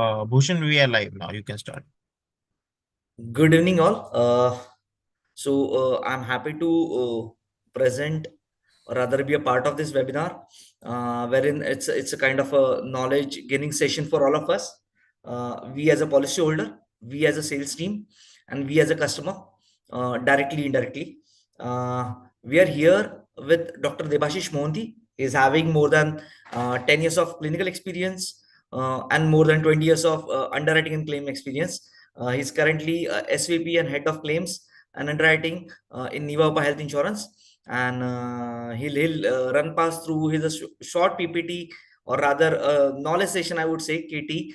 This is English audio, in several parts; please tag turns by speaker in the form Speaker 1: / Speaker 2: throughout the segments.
Speaker 1: Bhushan, we are live now. You can start.
Speaker 2: Good evening, all. I'm happy to present, or rather, be a part of this webinar, wherein it's a kind of a knowledge gaining session for all of us. We as a policyholder, we as a sales team, and we as a customer, directly, indirectly. We are here with Dr. Debashish Mohanty. He is having more than 10 years of clinical experience and more than 20 years of underwriting and claim experience. He's currently SVP and head of claims and underwriting in Niva Health Insurance, and he'll run past through his short PPT, or rather knowledge session, I would say KT,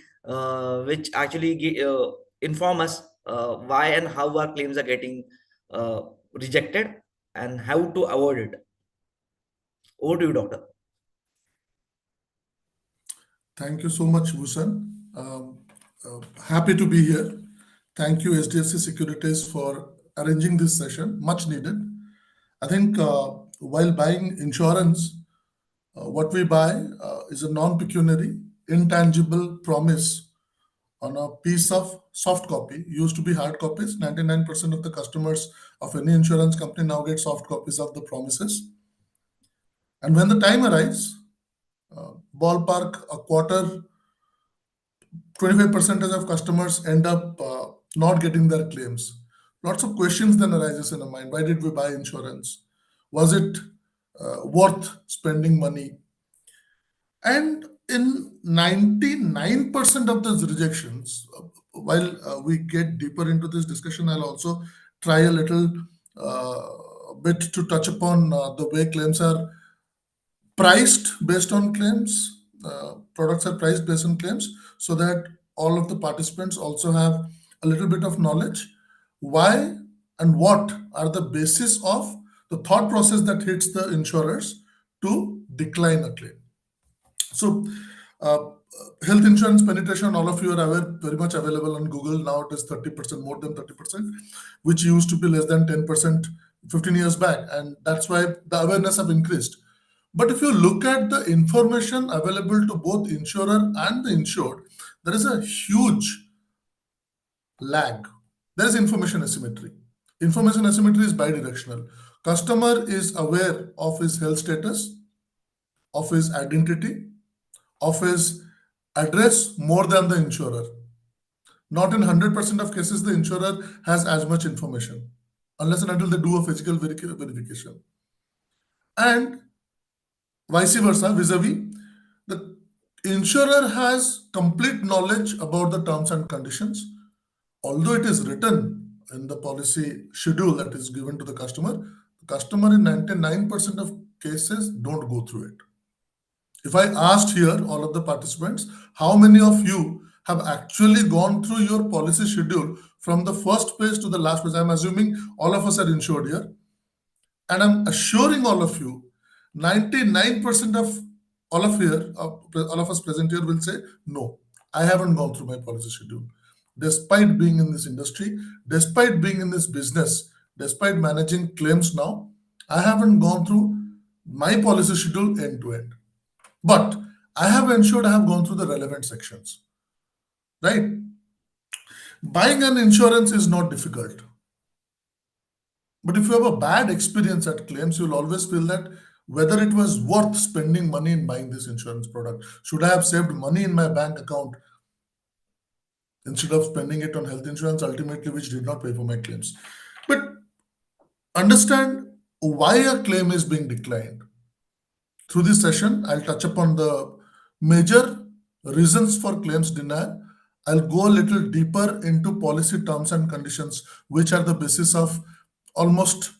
Speaker 2: which actually inform us why and how our claims are getting uh, rejected and how to avoid it. Over to you, doctor.
Speaker 3: Thank you so much, Bhushan. Happy to be here. Thank you, HDFC Securities, for arranging this session. Much needed. I think while buying insurance, what we buy is a non-pecuniary, intangible promise on a piece of soft copy. Used to be hard copies. 99% of the customers of any insurance company now get soft copies of the promises. And when the time arrives, ballpark a quarter, 25% of customers end up not getting their claims. Lots of questions then arises in the mind. Why did we buy insurance? Was it worth spending money? And in 99% of those rejections, while we get deeper into this discussion, I'll also try a little bit to touch upon the way claims are priced based on claims. Products are priced based on claims, so that all of the participants also have a little bit of knowledge. Why and what are the basis of the thought process that hits the insurers to decline a claim? So, health insurance penetration, all of you are aware, very much available on Google. Now it is 30%, more than 30%, which used to be less than 10% 15 years back. And that's why the awareness have increased. But if you look at the information available to both insurer and the insured, there is a huge lag. There is information asymmetry. Information asymmetry is bidirectional. Customer is aware of his health status, of his identity, of his address more than the insurer. Not in 100% of cases the insurer has as much information, unless and until they do a physical verification. And vice versa, vis-a-vis, the insurer has complete knowledge about the terms and conditions, although it is written in the policy schedule that is given to the customer in 99% of cases don't go through it. If I asked here all of the participants, how many of you have actually gone through your policy schedule from the first page to the last page? I'm assuming all of us are insured here. And I'm assuring all of you, 99% of all of us present here will say, no, I haven't gone through my policy schedule. Despite being in this industry, despite being in this business, despite managing claims now, I haven't gone through my policy schedule end to end. But I have ensured I have gone through the relevant sections, right? Buying an insurance is not difficult. But if you have a bad experience at claims, you'll always feel that whether it was worth spending money in buying this insurance product. Should I have saved money in my bank account instead of spending it on health insurance, ultimately, which did not pay for my claims? But understand why a claim is being declined. Through this session, I'll touch upon the major reasons for claims denial. I'll go a little deeper into policy terms and conditions, which are the basis of almost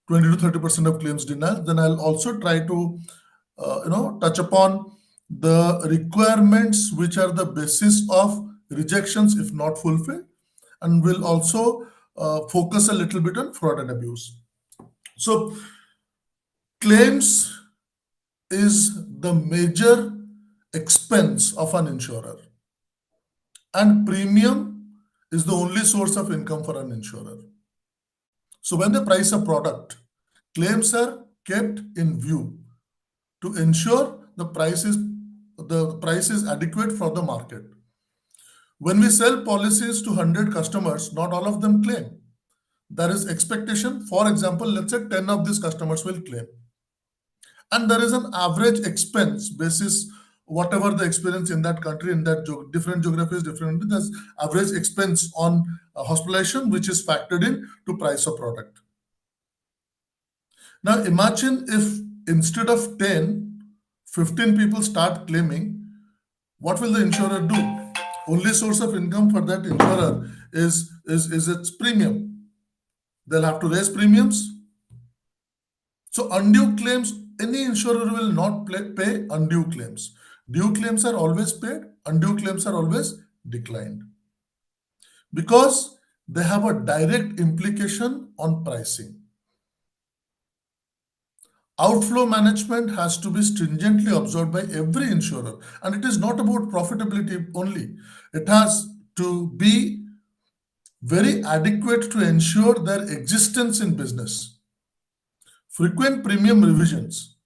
Speaker 3: 20 to 30% of claims denial. Then I'll also try to touch upon the requirements which are the basis of rejections if not fulfilled, and we'll also focus a little bit on fraud and abuse. So claims is the major expense of an insurer, and premium is the only source of income for an insurer. So when they price a product, claims are kept in view to ensure the price is adequate for the market. When we sell policies to 100 customers, not all of them claim. There is expectation. For example, let's say 10 of these customers will claim. And there is an average expense basis, whatever the experience in that country, in that different geographies, different, there's average expense on hospitalization, which is factored in to price of product. Now imagine if instead of 10, 15 people start claiming, what will the insurer do? Only source of income for that insurer is its premium. They'll have to raise premiums. So undue claims, any insurer will not pay undue claims. Due claims are always paid, undue claims are always declined. Because they have a direct implication on pricing. Outflow management has to be stringently observed by every insurer, and it is not about profitability only. It has to be very adequate to ensure their existence in business. Frequent premium revisions.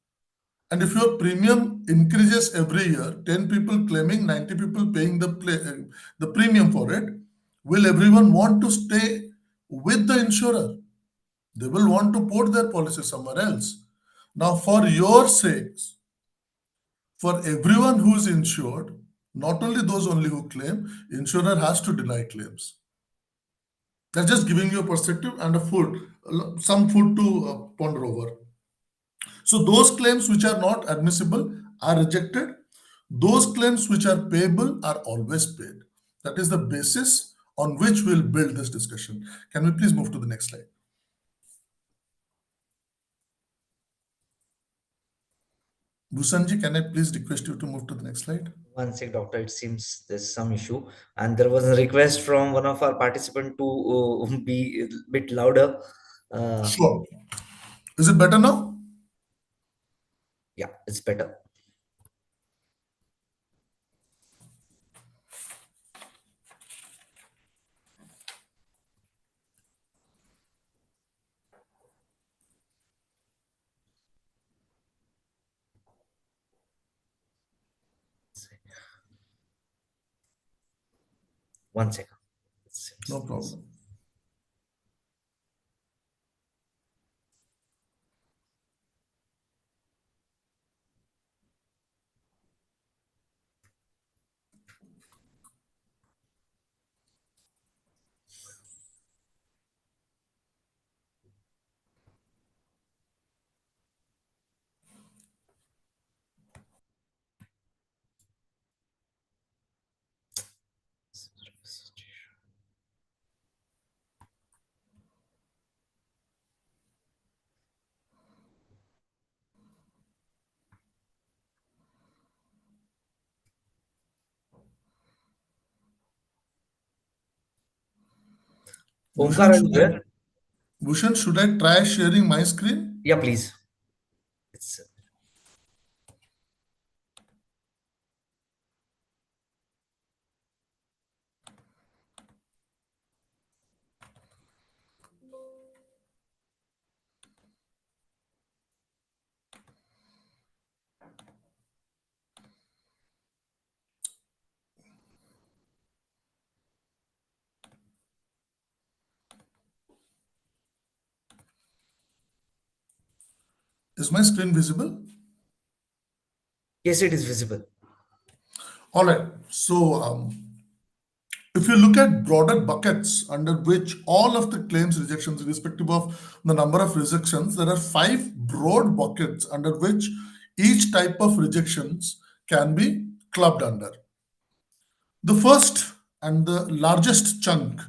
Speaker 3: And if your premium increases every year, 10 people claiming, 90 people paying the premium for it, will everyone want to stay with the insurer? They will want to port their policy somewhere else. Now, for your sakes, for everyone who is insured, not only those only who claim, insurer has to deny claims. That's just giving you a perspective and some food to ponder over. So those claims which are not admissible are rejected. Those claims which are payable are always paid. That is the basis on which we'll build this discussion. Can we please move to the next slide? Bhushanji, can I please request you to move to the next slide?
Speaker 2: One sec, doctor. It seems there's some issue, and there was a request from one of our participants to be a bit louder.
Speaker 3: Sure. Is it better now?
Speaker 2: Yeah, it's better. One second.
Speaker 3: No problem.
Speaker 2: Omkar, are you there?
Speaker 3: Bhushan, should I try sharing my screen?
Speaker 2: Yeah, please. It's
Speaker 3: Is my screen visible?
Speaker 2: yes, it is visible.
Speaker 3: All right. So if you look at broader buckets under which all of the claims rejections, irrespective of the number of rejections, there are 5 broad buckets under which each type of rejections can be clubbed under. The first and the largest chunk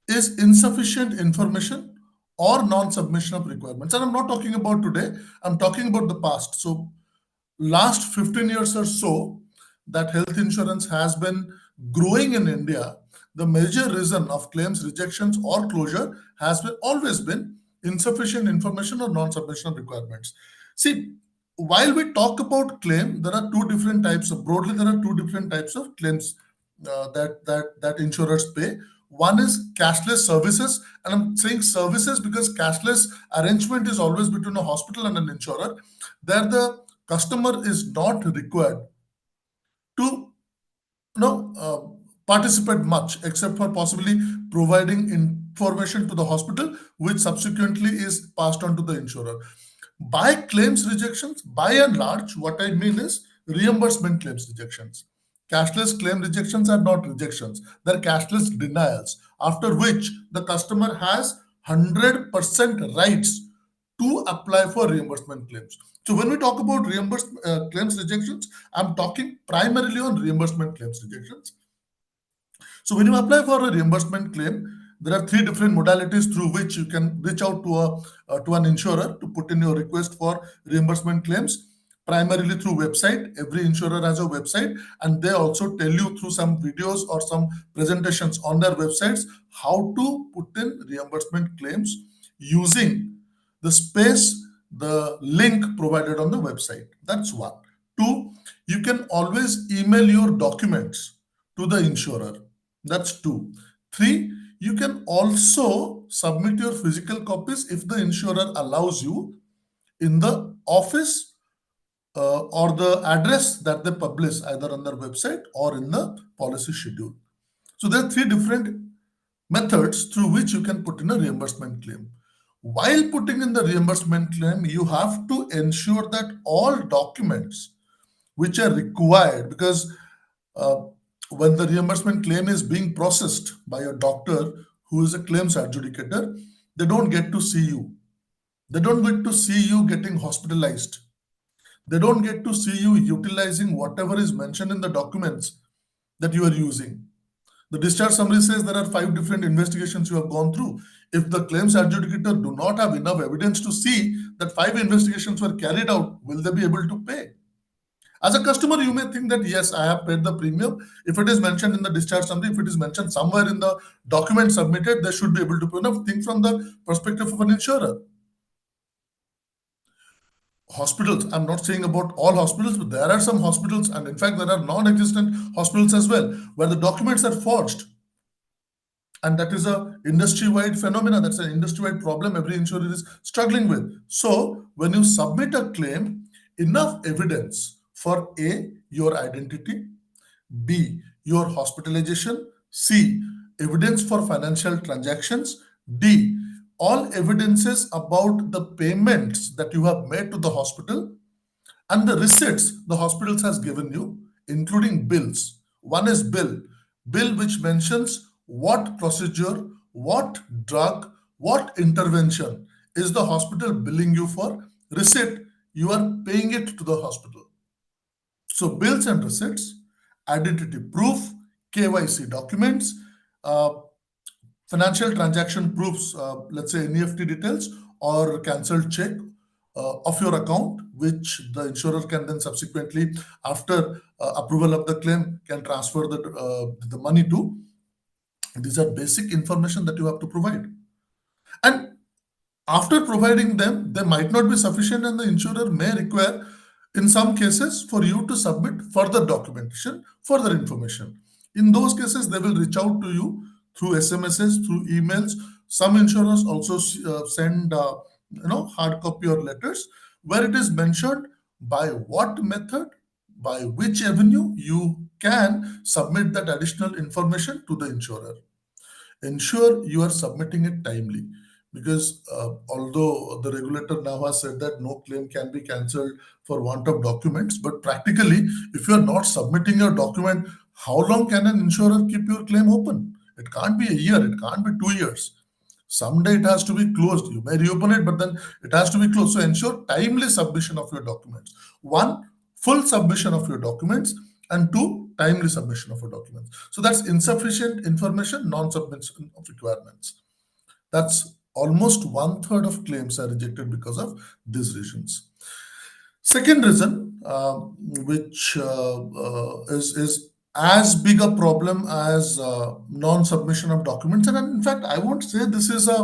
Speaker 3: is insufficient information or non-submission of requirements. And I'm not talking about today, I'm talking about the past. So last 15 years or so, that health insurance has been growing in India. The major reason of claims rejections or closure has always been insufficient information or non-submission of requirements. See, while we talk about claim, there are two different types of, broadly, there are two different types of claims that insurers pay. One is cashless services, and I'm saying services because cashless arrangement is always between a hospital and an insurer. There, the customer is not required to participate much except for possibly providing information to the hospital, which subsequently is passed on to the insurer. By claims rejections, by and large, what I mean is reimbursement claims rejections. Cashless claim rejections are not rejections, they're cashless denials, after which the customer has 100% rights to apply for reimbursement claims. So when we talk about reimbursement claims rejections, I'm talking primarily on reimbursement claims rejections. So when you apply for a reimbursement claim, there are three different modalities through which you can reach out to an insurer to put in your request for reimbursement claims. Primarily through website. Every insurer has a website, and they also tell you through some videos or some presentations on their websites how to put in reimbursement claims using the space, the link provided on the website. That's one. Two, you can always email your documents to the insurer. That's two. Three, you can also submit your physical copies if the insurer allows you in the office or the address that they publish either on their website or in the policy schedule. So there are three different methods through which you can put in a reimbursement claim. While putting in the reimbursement claim, you have to ensure that all documents which are required, because uh, when the reimbursement claim is being processed by a doctor who is a claims adjudicator, they don't get to see you. They don't get to see you getting hospitalized. They don't get to see you utilizing whatever is mentioned in the documents that you are using. The discharge summary says there are 5 different investigations you have gone through. If the claims adjudicator do not have enough evidence to see that 5 investigations were carried out, will they be able to pay? As a customer, you may think that yes, I have paid the premium. If it is mentioned in the discharge summary, if it is mentioned somewhere in the document submitted, they should be able to pay. Now, think from the perspective of an insurer. Hospitals, I'm not saying about all hospitals, but there are some hospitals, and in fact, there are non-existent hospitals as well, where the documents are forged. And that is a industry-wide phenomena. That's an industry-wide problem every insurer is struggling with. So when you submit a claim, enough evidence for A, your identity, B, your hospitalization, C, evidence for financial transactions, D, all evidences about the payments that you have made to the hospital and the receipts the hospitals has given you, including bills. One is bill which mentions what procedure, what drug, what intervention is the hospital billing you for. Receipt, you are paying it to the hospital. So bills and receipts, identity proof, KYC documents, uh, financial transaction proofs, let's say NEFT details or cancelled check of your account, which the insurer can then subsequently, after approval of the claim, can transfer the money to. These are basic information that you have to provide. And after providing them, they might not be sufficient, and the insurer may require, in some cases, for you to submit further documentation, further information. In those cases, they will reach out to you through SMSs, through emails. Some insurers also send, hard copy or letters where it is mentioned by what method, by which avenue you can submit that additional information to the insurer. Ensure you are submitting it timely, because although the regulator now has said that no claim can be cancelled for want of documents, but practically, if you are not submitting your document, how long can an insurer keep your claim open? It can't be a year, it can't be 2 years. Someday it has to be closed. You may reopen it, but then it has to be closed. So ensure timely submission of your documents. One, full submission of your documents, and two, timely submission of your documents. So that's insufficient information, non-submission of requirements. That's almost 1/3 of claims are rejected because of these reasons. Second reason, which is as big a problem as non-submission of documents, and in fact, I won't say this is a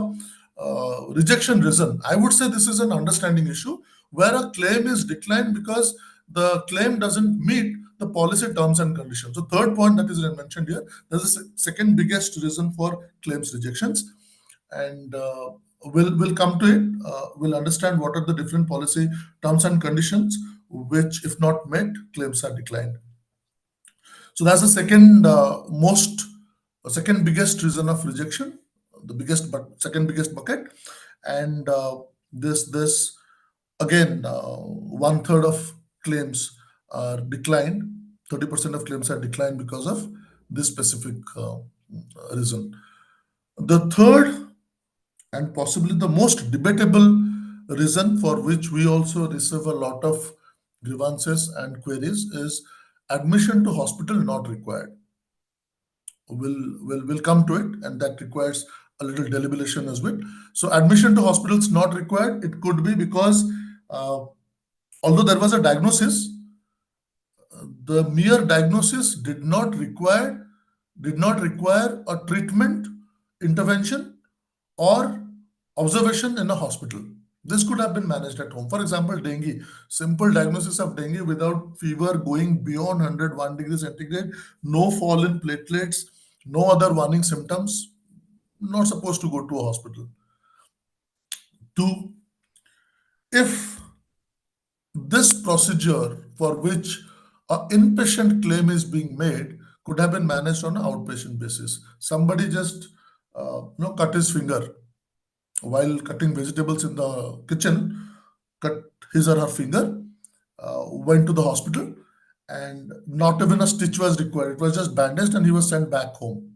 Speaker 3: rejection reason. I would say this is an understanding issue where a claim is declined because the claim doesn't meet the policy terms and conditions. So third point that is mentioned here, there's a second biggest reason for claims rejections, and we'll come to it. We'll understand what are the different policy terms and conditions which, if not met, claims are declined. So that's the second biggest reason of rejection, the biggest but second biggest bucket, and this again, one third of claims are declined. 30% of claims are declined because of this specific reason. The third and possibly the most debatable reason for which we also receive a lot of grievances and queries is admission to hospital not required. We'll come to it, and that requires a little deliberation as well. So admission to hospitals not required. It could be because although there was a diagnosis, the mere diagnosis did not require a treatment intervention or observation in a hospital. This could have been managed at home. For example, dengue, simple diagnosis of dengue without fever going beyond 101 degrees centigrade, no fall in platelets, no other warning symptoms, not supposed to go to a hospital. Two, if this procedure for which an inpatient claim is being made could have been managed on an outpatient basis. Somebody just cut his finger while cutting vegetables in the kitchen, cut his or her finger, went to the hospital, and not even a stitch was required. It was just bandaged and he was sent back home.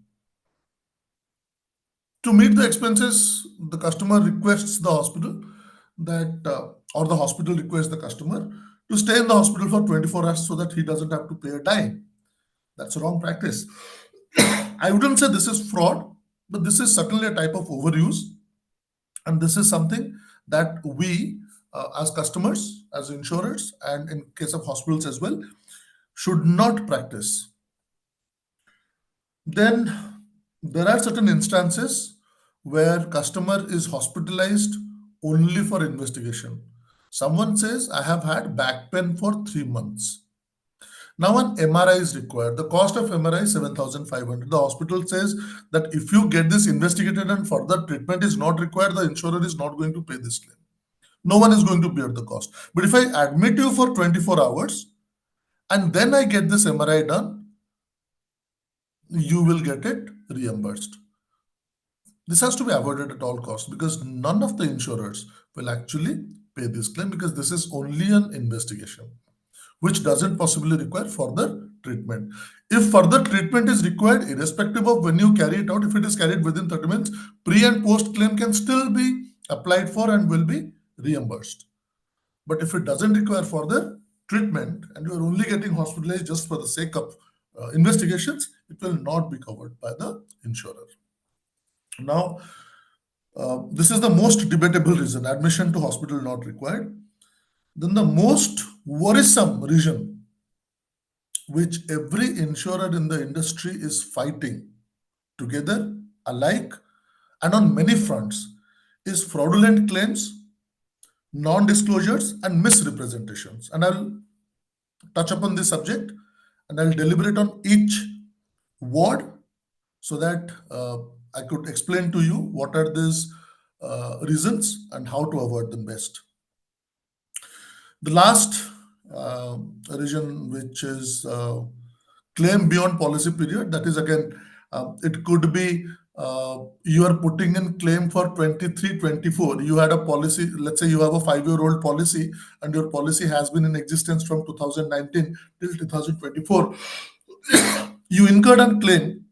Speaker 3: To meet the expenses, the customer requests the hospital or the hospital requests the customer to stay in the hospital for 24 hours so that he doesn't have to pay a dime. That's a wrong practice. I wouldn't say this is fraud, but this is certainly a type of overuse. And this is something that we, as customers, as insurers, and in case of hospitals as well, should not practice. Then there are certain instances where customer is hospitalized only for investigation. Someone says, I have had back pain for 3 months. Now an MRI is required. The cost of MRI is 7,500. The hospital says that if you get this investigated and further treatment is not required, the insurer is not going to pay this claim. No one is going to bear the cost. But if I admit you for 24 hours and then I get this MRI done, you will get it reimbursed. This has to be avoided at all costs because none of the insurers will actually pay this claim because this is only an investigation, which doesn't possibly require further treatment. If further treatment is required, irrespective of when you carry it out, if it is carried within 30 minutes, pre and post claim can still be applied for and will be reimbursed. But if it doesn't require further treatment and you are only getting hospitalized just for the sake of investigations, it will not be covered by the insurer. Now, this is the most debatable reason, admission to hospital not required. Then the most worrisome reason, which every insurer in the industry is fighting together, alike, and on many fronts, is fraudulent claims, non-disclosures, and misrepresentations. And I'll touch upon this subject and I'll deliberate on each word so that I could explain to you what are these reasons and how to avoid them best. The last reason, which is claim beyond policy period, that is again, it could be you are putting in claim for 23-24. You had a policy, let's say you have a 5-year-old policy and your policy has been in existence from 2019 till 2024. You incurred a claim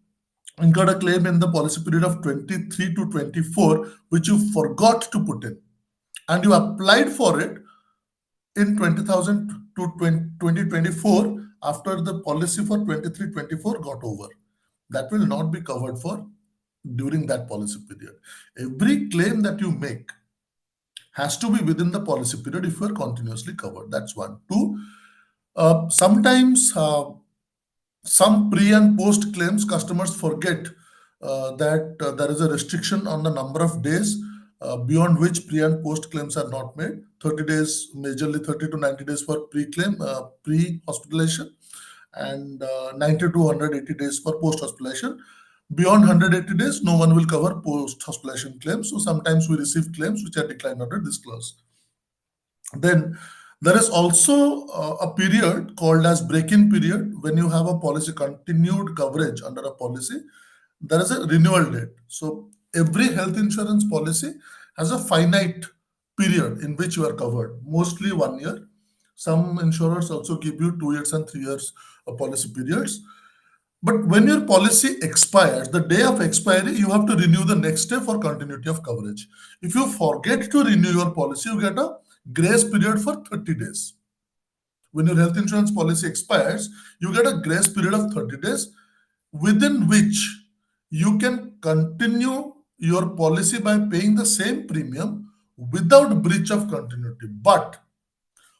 Speaker 3: in the policy period of 23 to 24, which you forgot to put in, and you applied for it in 20,000 to 2024 after the policy for 23-24 got over. That will not be covered for during that policy period. Every claim that you make has to be within the policy period if you are continuously covered. That's one. Two, sometimes some pre and post claims, customers forget that there is a restriction on the number of days beyond which pre and post claims are not made. 30 days, majorly 30 to 90 days for pre-claim, pre-hospitalization, and 90 to 180 days for post-hospitalization. Beyond 180 days, no one will cover post-hospitalization claims. So sometimes we receive claims which are declined under this clause. Then There is also a period called as break-in period. When you have a policy continued coverage under a policy, there is a renewal date. So every health insurance policy has a finite period in which you are covered, mostly 1 year. Some insurers also give you 2 years and 3 years policy periods. But when your policy expires, the day of expiry, you have to renew the next day for continuity of coverage. If you forget to renew your policy, you get a grace period for 30 days. When your health insurance policy expires, you get a grace period of 30 days within which you can continue your policy by paying the same premium without breach of continuity. But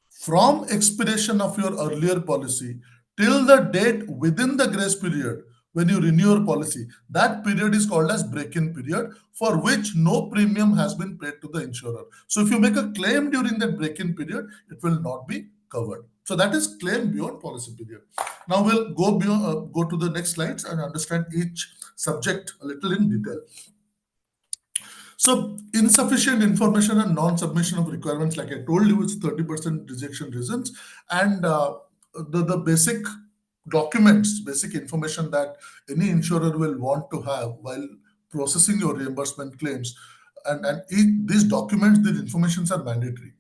Speaker 3: from expiration of your earlier policy till the date within the grace period when you renew your policy, that period is called as break-in period, for which no premium has been paid to the insurer. So if you make a claim during that break-in period, it will not be covered. So that is claim beyond policy period. Now we'll go to the next slides and understand each subject a little in detail. So insufficient information and non-submission of requirements, like I told you, it's 30% rejection reasons, and the basic documents, basic information that any insurer will want to have while processing your reimbursement claims, and these documents, these informations are mandatory.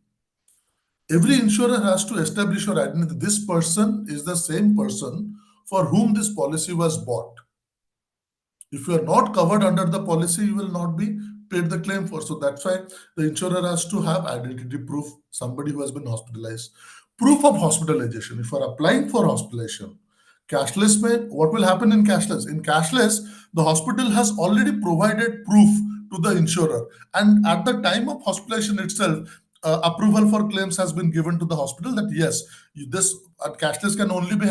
Speaker 3: Every insurer has to establish your identity. This person is the same person for whom this policy was bought. If you are not covered under the policy, you will not be paid the claim for. So that's why the insurer has to have identity proof, somebody who has been hospitalized. Proof of hospitalization. If you are applying for hospitalization, cashless, what will happen in cashless? In cashless, the hospital has already provided proof to the insurer. And at the time of hospitalization itself, approval for claims has been given to the hospital that yes, this cashless can only be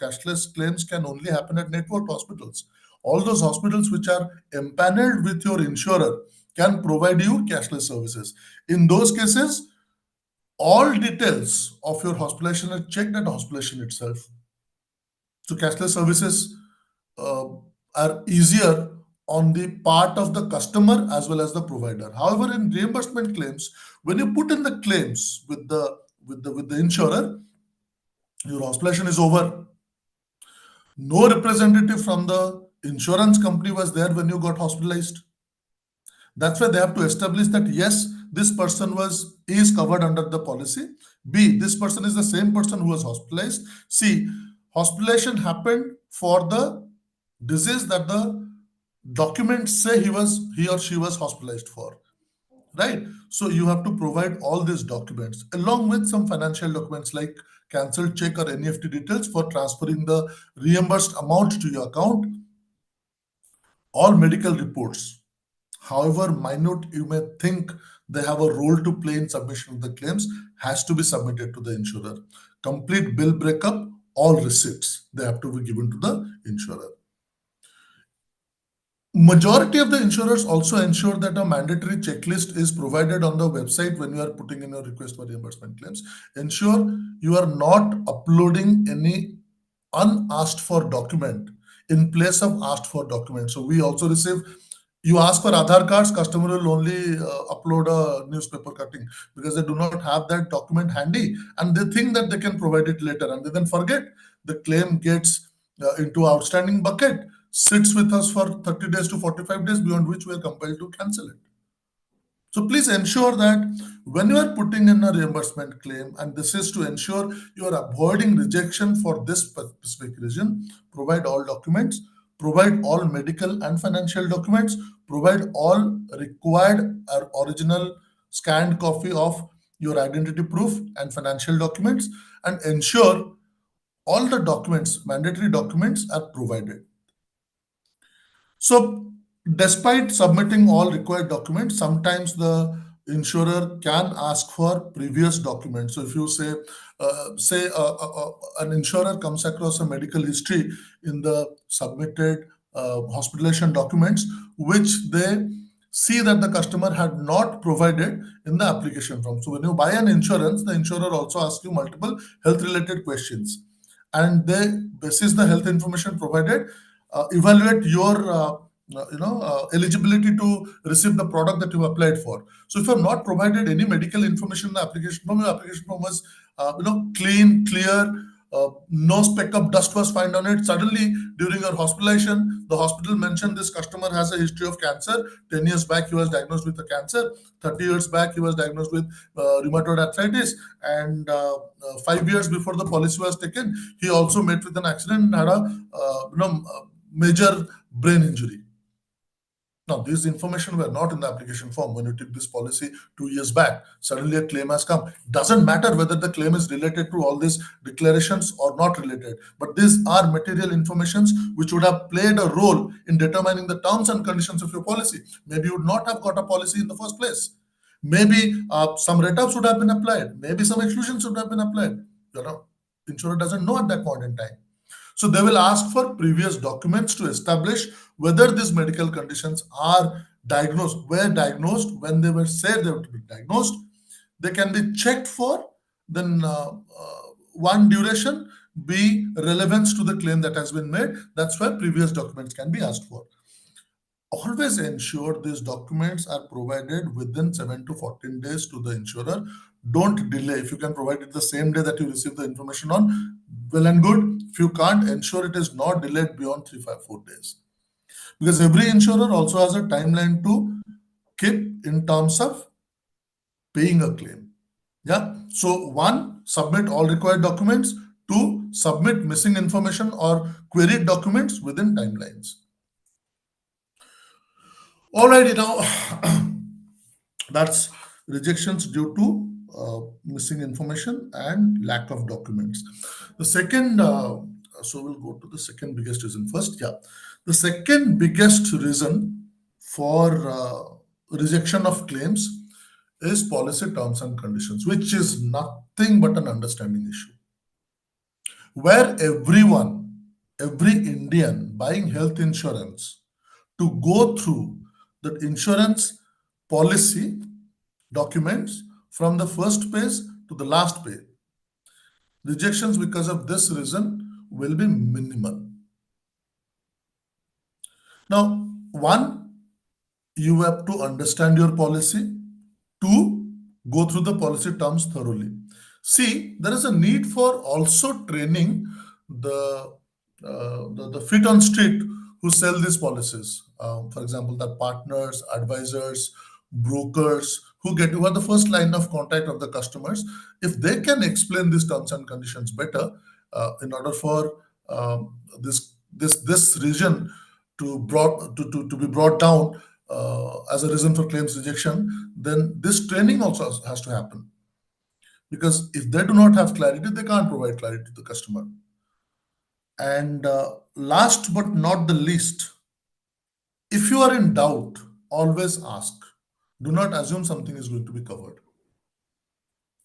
Speaker 3: cashless claims can only happen at network hospitals. All those hospitals which are empaneled with your insurer can provide you cashless services. In those cases, all details of your hospitalization are checked at hospitalization itself. So cashless services are easier on the part of the customer as well as the provider. However, in reimbursement claims, when you put in the claims with the insurer, your hospitalization is over. No representative from the insurance company was there when you got hospitalized. That's why they have to establish that yes, this person is covered under the policy. B, this person is the same person who was hospitalized. C, hospitalization happened for the disease that the documents say he or she was hospitalized for. Right? So you have to provide all these documents along with some financial documents like cancelled check or NEFT details for transferring the reimbursed amount to your account. All medical reports, however minute you may think they have a role to play in submission of the claims, has to be submitted to the insurer. Complete bill breakup, all receipts, they have to be given to the insurer. Majority of the insurers also ensure that a mandatory checklist is provided on the website when you are putting in your request for reimbursement claims. Ensure you are not uploading any unasked for document in place of asked for document. So we also receive, you ask for Aadhaar cards, customer will only upload a newspaper cutting because they do not have that document handy and they think that they can provide it later and they then forget. The claim gets into outstanding bucket, sits with us for 30 days to 45 days, beyond which we are compelled to cancel it. So please ensure that when you are putting in a reimbursement claim, and this is to ensure you are avoiding rejection for this specific reason, provide all documents, provide all medical and financial documents, provide all required original scanned copy of your identity proof and financial documents, and ensure all the documents, mandatory documents, are provided. So despite submitting all required documents, sometimes the insurer can ask for previous documents. So if you say an insurer comes across a medical history in the submitted hospitalization documents, which they see that the customer had not provided in the application form. So when you buy an insurance, the insurer also asks you multiple health related questions, and they basis the health information provided, evaluate your eligibility to receive the product that you applied for. So if you have not provided any medical information in the application form, your application form was clean, clear, no speck of dust was found on it. Suddenly, during your hospitalization, the hospital mentioned this customer has a history of cancer. 10 years back, he was diagnosed with a cancer. 30 years back, he was diagnosed with rheumatoid arthritis. And 5 years before the policy was taken, he also met with an accident and had a major brain injury. Now, these information were not in the application form when you took this policy 2 years back. Suddenly, a claim has come. Doesn't matter whether the claim is related to all these declarations or not related, but these are material informations which would have played a role in determining the terms and conditions of your policy. Maybe you would not have got a policy in the first place. Maybe some write-ups would have been applied. Maybe some exclusions would have been applied. Insurer doesn't know at that point in time. So they will ask for previous documents to establish whether these medical conditions are diagnosed, were diagnosed, when they were said they were to be diagnosed. They can be checked for, then one, duration, B, relevance to the claim that has been made. That's why previous documents can be asked for. Always ensure these documents are provided within 7 to 14 days to the insurer. Don't delay. If you can provide it the same day that you receive the information on, well and good. If you can't, ensure it is not delayed beyond 3, 5, 4 days. Because every insurer also has a timeline to keep in terms of paying a claim. Yeah. So 1, submit all required documents. 2, submit missing information or queried documents within timelines. Alrighty, now that's rejections due to missing information and lack of documents. The second, so we'll go to the second biggest reason first. Yeah, the second biggest reason for rejection of claims is policy terms and conditions, which is nothing but an understanding issue. Where every Indian buying health insurance to go through the insurance policy documents from the first page to the last page. Rejections because of this reason will be minimal. Now, 1, you have to understand your policy. 2, go through the policy terms thoroughly. See, there is a need for also training the feet on street who sell these policies. For example, the partners, advisors, brokers who are the first line of contact of the customers. If they can explain these terms and conditions better, in order for this region to be brought down as a reason for claims rejection, then this training also has to happen. Because if they do not have clarity, they can't provide clarity to the customer. And last but not the least, if you are in doubt, always ask. Do not assume something is going to be covered.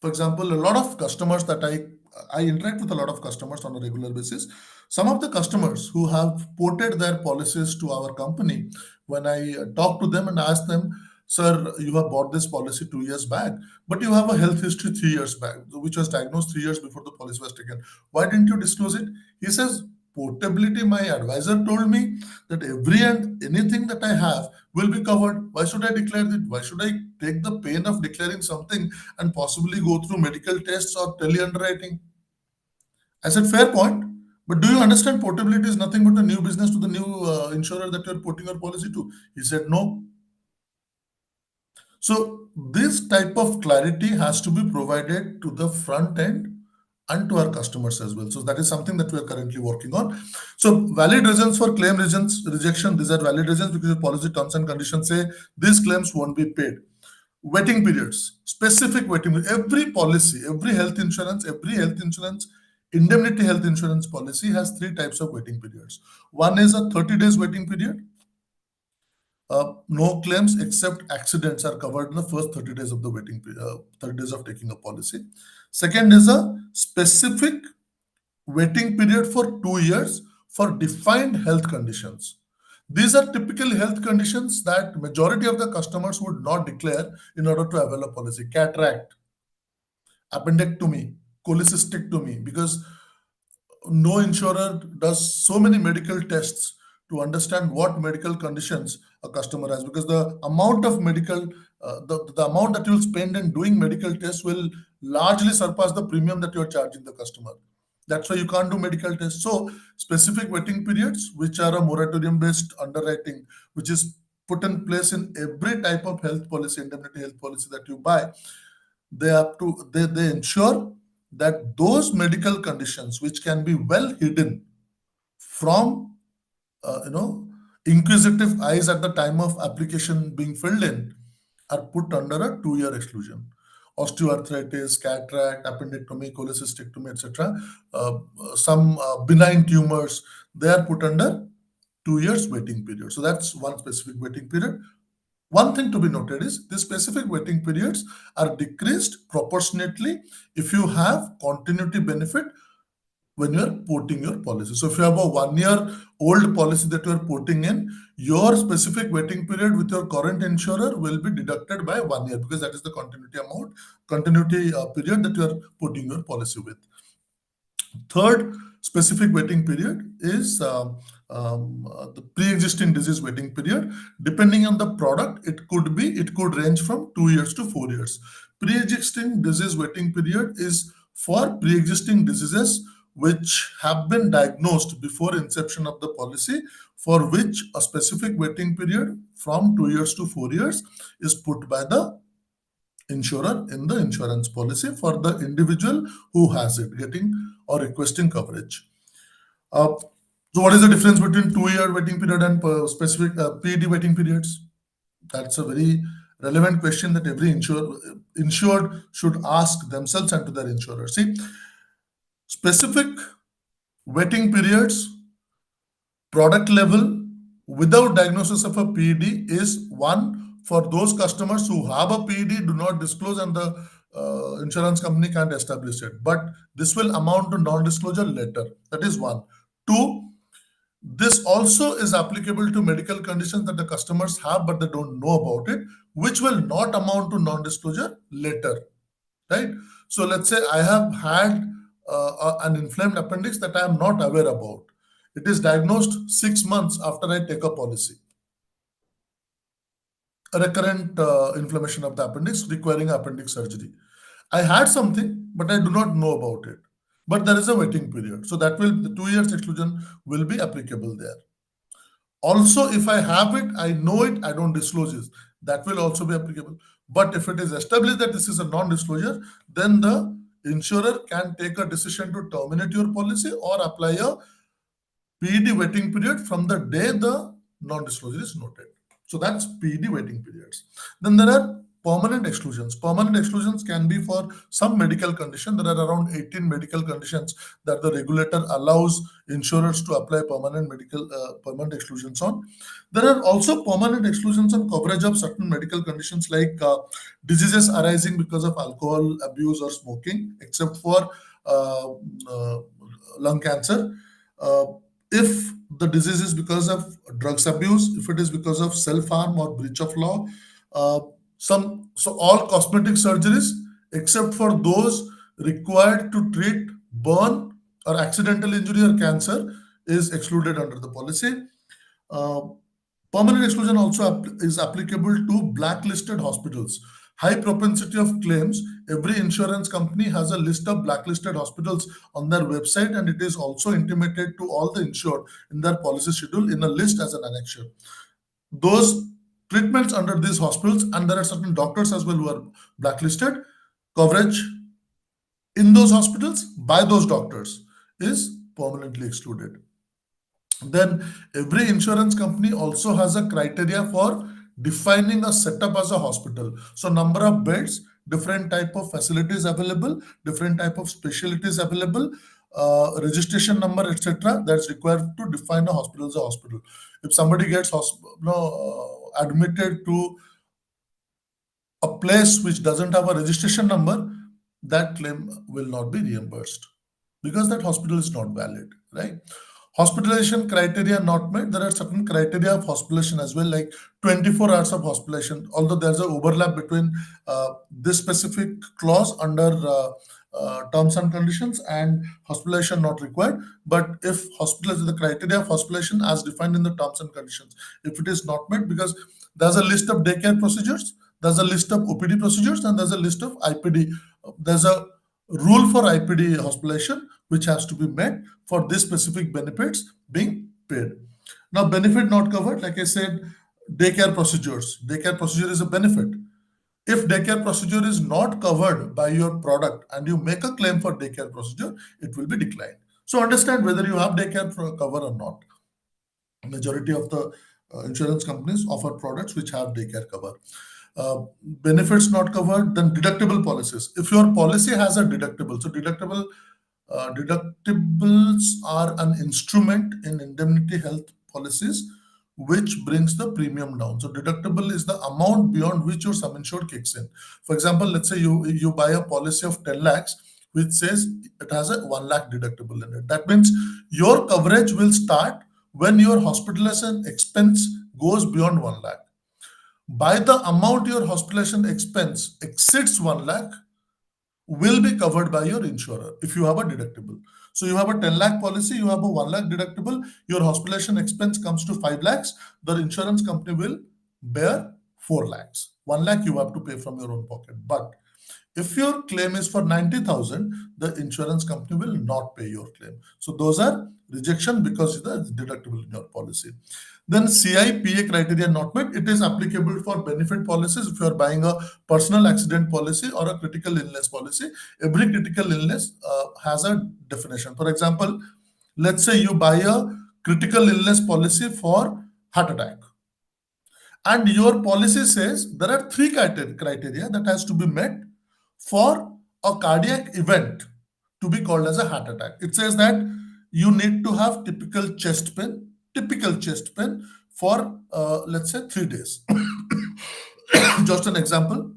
Speaker 3: For example, a lot of customers that I interact with a lot of customers on a regular basis. Some of the customers who have ported their policies to our company, when I talk to them and ask them, sir, you have bought this policy 2 years back, but you have a health history 3 years back, which was diagnosed 3 years before the policy was taken. Why didn't you disclose it? He says, portability, my advisor told me that every and anything that I have will be covered. Why should I declare it? Why should I take the pain of declaring something and possibly go through medical tests or tele-underwriting? I said, fair point. But do you understand portability is nothing but a new business to the new insurer that you're putting your policy to? He said, no. So this type of clarity has to be provided to the front end and to our customers as well. So that is something that we are currently working on. So valid reasons for claim rejection, these are valid reasons because the policy terms and conditions say these claims won't be paid. Waiting periods, specific waiting period. Every policy, every health insurance, indemnity health insurance policy has 3 types of waiting periods. One is a 30 days waiting period. No claims except accidents are covered in the first 30 days of the waiting period, 30 days of taking a policy. Second is a specific waiting period for 2 years for defined health conditions. These are typical health conditions that majority of the customers would not declare in order to avail a policy. Cataract, appendectomy, cholecystectomy, because no insurer does so many medical tests to understand what medical conditions a customer has, because the amount of medical, the amount that you'll spend in doing medical tests will largely surpass the premium that you're charging the customer. That's why you can't do medical tests. So specific waiting periods, which are a moratorium-based underwriting, which is put in place in every type of health policy, indemnity health policy that you buy, they ensure that those medical conditions which can be well hidden from inquisitive eyes at the time of application being filled in are put under a 2-year exclusion. Osteoarthritis, cataract, appendectomy, cholecystectomy, etc. Some benign tumors, they are put under 2 years waiting period. So that's one specific waiting period. One thing to be noted is the specific waiting periods are decreased proportionately if you have continuity benefit when you are porting your policy. So if you have a 1-year-old policy that you are porting in, your specific waiting period with your current insurer will be deducted by 1 year, because that is the continuity period that you are putting your policy with. Third specific waiting period is the pre-existing disease waiting period. Depending on the product, it could range from 2 years to 4 years. Pre-existing disease waiting period is for pre-existing diseases which have been diagnosed before inception of the policy, for which a specific waiting period from 2 years to 4 years is put by the insurer in the insurance policy for the individual who has it, getting or requesting coverage. So what is the difference between 2-year waiting period and specific PED waiting periods? That's a very relevant question that every insured should ask themselves and to their insurer. See, specific waiting periods, product level, without diagnosis of a PED is one for those customers who have a PED, do not disclose, and the insurance company can't establish it. But this will amount to non-disclosure later. That is one. Two, this also is applicable to medical conditions that the customers have, but they don't know about it, which will not amount to non-disclosure later, right? So let's say I have had an inflamed appendix that I am not aware about. It is diagnosed 6 months after I take a policy. A recurrent inflammation of the appendix requiring appendix surgery. I had something, but I do not know about it. But there is a waiting period. So that the 2 years exclusion will be applicable there. Also, if I have it, I know it, I don't disclose it. That will also be applicable. But if it is established that this is a non-disclosure, then the insurer can take a decision to terminate your policy or apply a PED waiting period from the day the non-disclosure is noted. So that's PED waiting periods. Then there are permanent exclusions. Permanent exclusions can be for some medical condition. There are around 18 medical conditions that the regulator allows insurers to apply permanent exclusions on. There are also permanent exclusions on coverage of certain medical conditions like diseases arising because of alcohol abuse or smoking, except for lung cancer. If the disease is because of drugs abuse, if it is because of self-harm or breach of law, so all cosmetic surgeries, except for those required to treat burn or accidental injury or cancer, is excluded under the policy. Permanent exclusion also is applicable to blacklisted hospitals. High propensity of claims. Every insurance company has a list of blacklisted hospitals on their website, and it is also intimated to all the insured in their policy schedule in a list as an annexure. Those treatments under these hospitals, and there are certain doctors as well who are blacklisted, coverage in those hospitals by those doctors is permanently excluded. Then every insurance company also has a criteria for defining a setup as a hospital. So number of beds, different type of facilities available, different type of specialties available, registration number, etc. That's required to define a hospital as a hospital. If somebody gets admitted to a place which doesn't have a registration number, that claim will not be reimbursed because that hospital is not valid, right? Hospitalization criteria not met. There are certain criteria of hospitalization as well, like 24 hours of hospitalization. Although there's an overlap between this specific clause under terms and conditions and hospitalization not required. But if hospitalization, the criteria of hospitalization as defined in the terms and conditions, if it is not met, because there's a list of daycare procedures, there's a list of OPD procedures, and there's a list of IPD. There's a rule for IPD hospitalization which has to be met for this specific benefits being paid. Now, benefit not covered, like I said, daycare procedures. Daycare procedure is a benefit. If daycare procedure is not covered by your product and you make a claim for daycare procedure, it will be declined. So understand whether you have daycare cover or not. Majority of the insurance companies offer products which have daycare cover. Benefits not covered, then deductible policies. If your policy has a deductible, so deductibles are an instrument in indemnity health policies which brings the premium down. So deductible is the amount beyond which your sum insured kicks in. For example, let's say you buy a policy of 10 lakhs which says it has a 1 lakh deductible in it. That means your coverage will start when your hospitalization expense goes beyond 1 lakh. By the amount your hospitalization expense exceeds 1 lakh, will be covered by your insurer if you have a deductible. So you have a 10 lakh policy, you have a 1 lakh deductible, your hospitalization expense comes to 5 lakhs, the insurance company will bear 4 lakhs. 1 lakh you have to pay from your own pocket. But if your claim is for 90,000, the insurance company will not pay your claim. So those are rejection because the deductible in your policy. Then CIPA criteria not met. It is applicable for benefit policies if you are buying a personal accident policy or a critical illness policy. Every critical illness has a definition. For example, let's say you buy a critical illness policy for heart attack. And your policy says there are 3 criteria that has to be met for a cardiac event to be called as a heart attack. It says that you need to have typical chest pain for let's say 3 days. Just an example,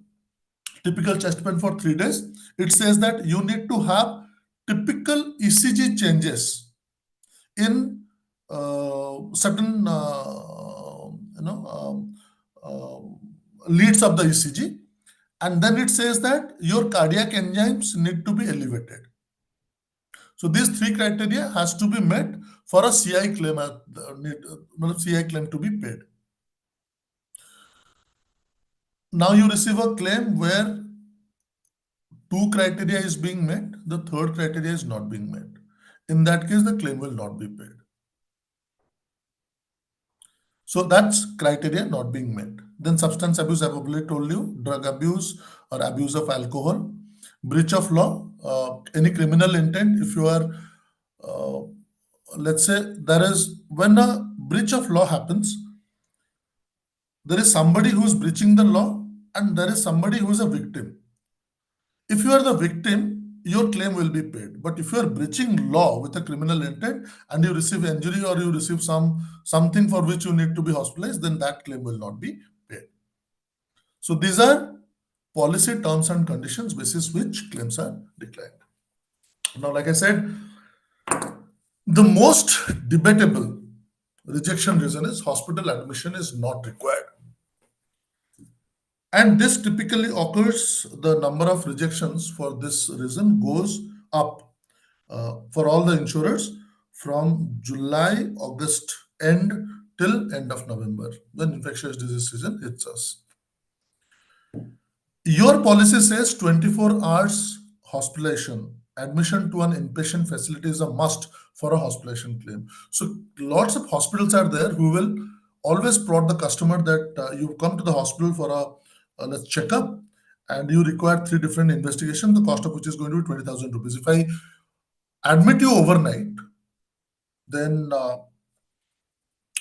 Speaker 3: typical chest pain for 3 days. It says that you need to have typical ECG changes in certain leads of the ECG, and then it says that your cardiac enzymes need to be elevated. So these 3 criteria has to be met for a CI claim, CI claim to be paid. Now you receive a claim where 2 criteria is being met, the 3rd criteria is not being met. In that case, the claim will not be paid. So that's criteria not being met. Then substance abuse, I've already told you, drug abuse or abuse of alcohol, breach of law, any criminal intent. If you are, let's say, when a breach of law happens, there is somebody who is breaching the law and there is somebody who is a victim. If you are the victim, your claim will be paid. But if you are breaching law with a criminal intent and you receive injury or you receive something for which you need to be hospitalized, then that claim will not be paid. So these are policy terms and conditions basis which claims are declined. Now, like I said, the most debatable rejection reason is hospital admission is not required. And this typically occurs, the number of rejections for this reason goes up for all the insurers from July, August end till end of November, when infectious disease season hits us. Your policy says 24 hours hospitalization. Admission to an inpatient facility is a must for a hospitalization claim. So lots of hospitals are there who will always prod the customer that you come to the hospital for a checkup and you require 3 different investigations, the cost of which is going to be 20,000 rupees. If I admit you overnight, then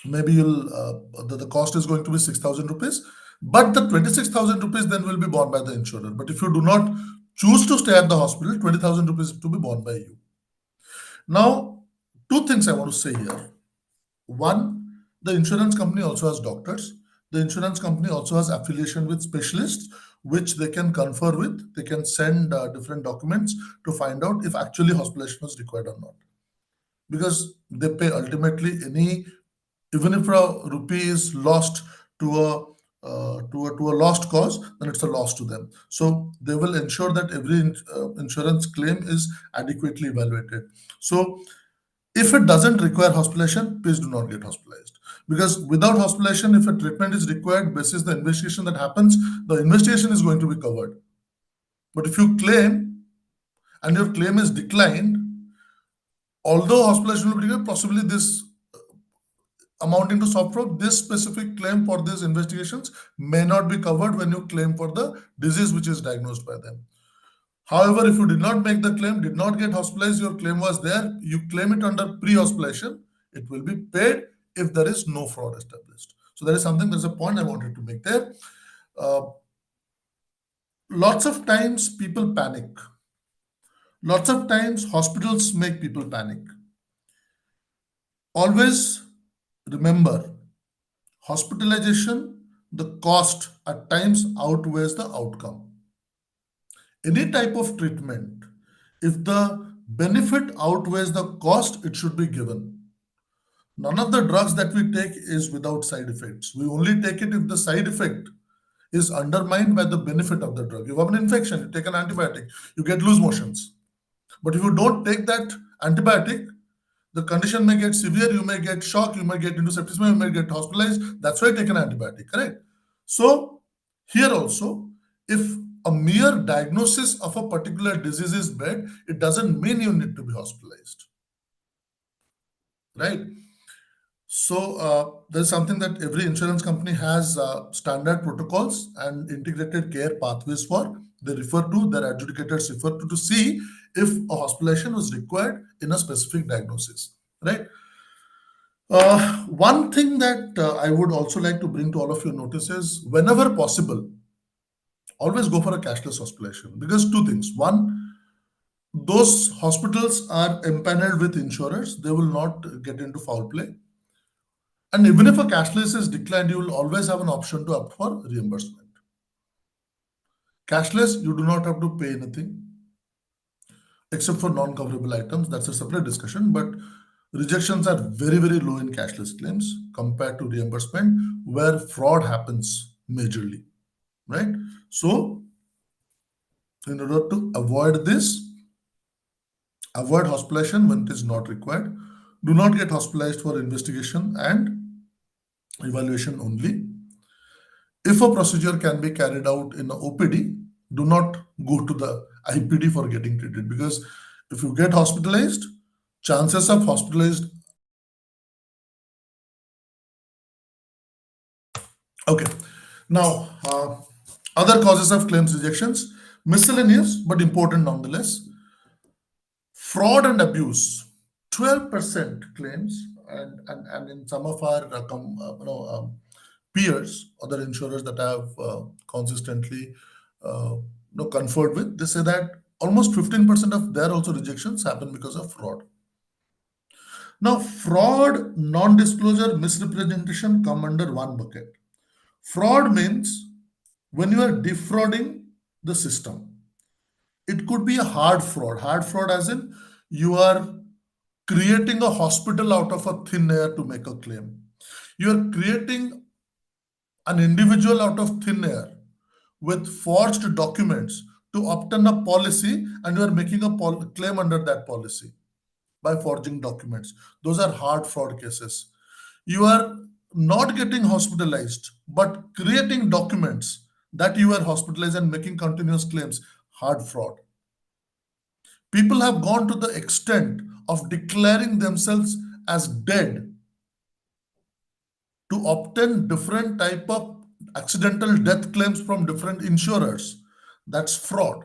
Speaker 3: maybe the cost is going to be 6,000 rupees, but the 26,000 rupees then will be borne by the insurer. But if you do not choose to stay at the hospital, 20,000 rupees to be borne by you. Now, 2 things I want to say here. One, the insurance company also has doctors. The insurance company also has affiliation with specialists, which they can confer with. They can send different documents to find out if actually hospitalization is required or not. Because they pay ultimately even if a rupee is lost to a to a lost cause, then it's a loss to them. So they will ensure that every insurance claim is adequately evaluated. So if it doesn't require hospitalization, please do not get hospitalized. Because without hospitalization, if a treatment is required basis the investigation that happens, the investigation is going to be covered. But if you claim and your claim is declined, although hospitalization will be required, possibly this amounting to soft fraud, this specific claim for these investigations may not be covered when you claim for the disease which is diagnosed by them. However, if you did not make the claim, did not get hospitalized, your claim was there, you claim it under pre-hospitalization, it will be paid if there is no fraud established. So that is something, there's a point I wanted to make there. Lots of times people panic. Lots of times hospitals make people panic. Always remember, hospitalization, the cost at times outweighs the outcome. Any type of treatment, if the benefit outweighs the cost, it should be given. None of the drugs that we take is without side effects. We only take it if the side effect is undermined by the benefit of the drug. You have an infection, you take an antibiotic, you get loose motions. But if you don't take that antibiotic, the condition may get severe, you may get shock, you may get into septicemia, you may get hospitalized. That's why you take an antibiotic, correct? So here also, if a mere diagnosis of a particular disease is bad, it doesn't mean you need to be hospitalized, right? So there's something that every insurance company has standard protocols and integrated care pathways for. They refer to, their adjudicators refer to see if a hospitalization was required in a specific diagnosis, right? One thing that I would also like to bring to all of your notice is, whenever possible, always go for a cashless hospitalization, because two things. One, those hospitals are empaneled with insurers, they will not get into foul play. And even if a cashless is declined, you will always have an option to opt for reimbursement. Cashless, you do not have to pay anything except for non-coverable items. That's a separate discussion, but rejections are very, very low in cashless claims compared to reimbursement, where fraud happens majorly, right? So in order to avoid this, avoid hospitalization when it is not required. Do not get hospitalized for investigation and evaluation only. If a procedure can be carried out in a OPD, do not go to the IPD for getting treated, because if you get hospitalized, chances of hospitalized. Okay. Now, other causes of claims rejections, miscellaneous but important nonetheless. Fraud and abuse, 12% claims, and in some of our peers, other insurers that I have consistently conferred with, they say that almost 15% of their also rejections happen because of fraud. Now, fraud, non-disclosure, misrepresentation come under one bucket. Fraud means when you are defrauding the system. It could be a hard fraud as in you are creating a hospital out of a thin air to make a claim. You are creating an individual out of thin air with forged documents to obtain a policy, and you are making a claim under that policy by forging documents. Those are hard fraud cases. You are not getting hospitalized, but creating documents that you are hospitalized and making continuous claims. Hard fraud. People have gone to the extent of declaring themselves as dead to obtain different type of accidental death claims from different insurers. That's fraud.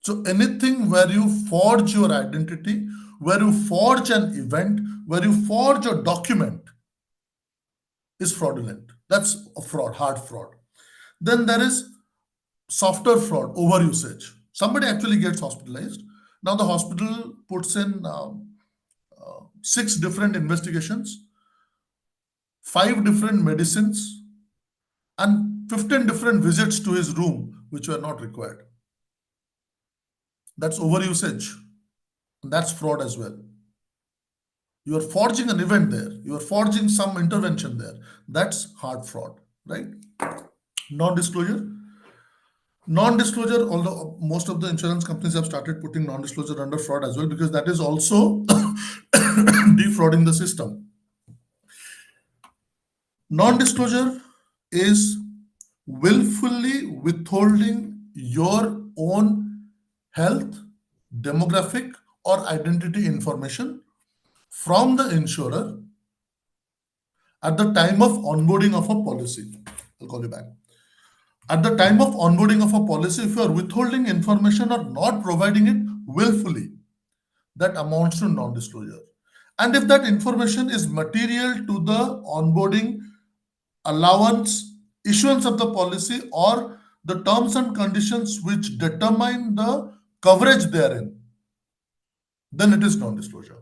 Speaker 3: So anything where you forge your identity, where you forge an event, where you forge a document is fraudulent. That's a fraud, hard fraud. Then there is softer fraud, overusage. Somebody actually gets hospitalized. Now the hospital puts in 6 different investigations, 5 different medicines, and 15 different visits to his room, which were not required. That's overusage. That's fraud as well. You are forging an event there. You are forging some intervention there. That's hard fraud. right? Non-disclosure. Non-disclosure, although most of the insurance companies have started putting non-disclosure under fraud as well, because that is also defrauding the system. Non-disclosure is willfully withholding your own health, demographic, or identity information from the insurer at the time of onboarding of a policy. I'll call you back. At the time of onboarding of a policy, if you are withholding information or not providing it willfully, that amounts to non-disclosure. And if that information is material to the onboarding, allowance, issuance of the policy, or the terms and conditions which determine the coverage therein, then it is non-disclosure.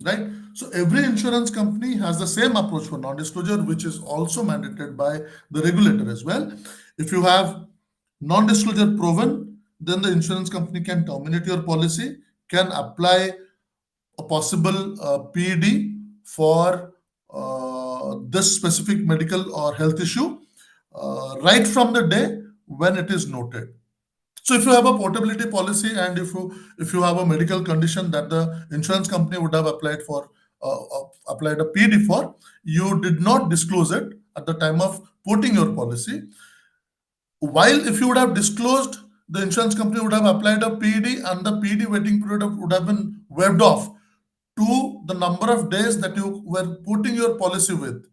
Speaker 3: Right? So every insurance company has the same approach for non-disclosure, which is also mandated by the regulator as well. If you have non-disclosure proven, then the insurance company can terminate your policy, can apply a possible PED for this specific medical or health issue right from the day when it is noted. So if you have a portability policy and if you have a medical condition that the insurance company would have applied a PD for, you did not disclose it at the time of putting your policy. While if you would have disclosed, the insurance company would have applied a PD and the PD waiting period would have been waived off to the number of days that you were putting your policy with.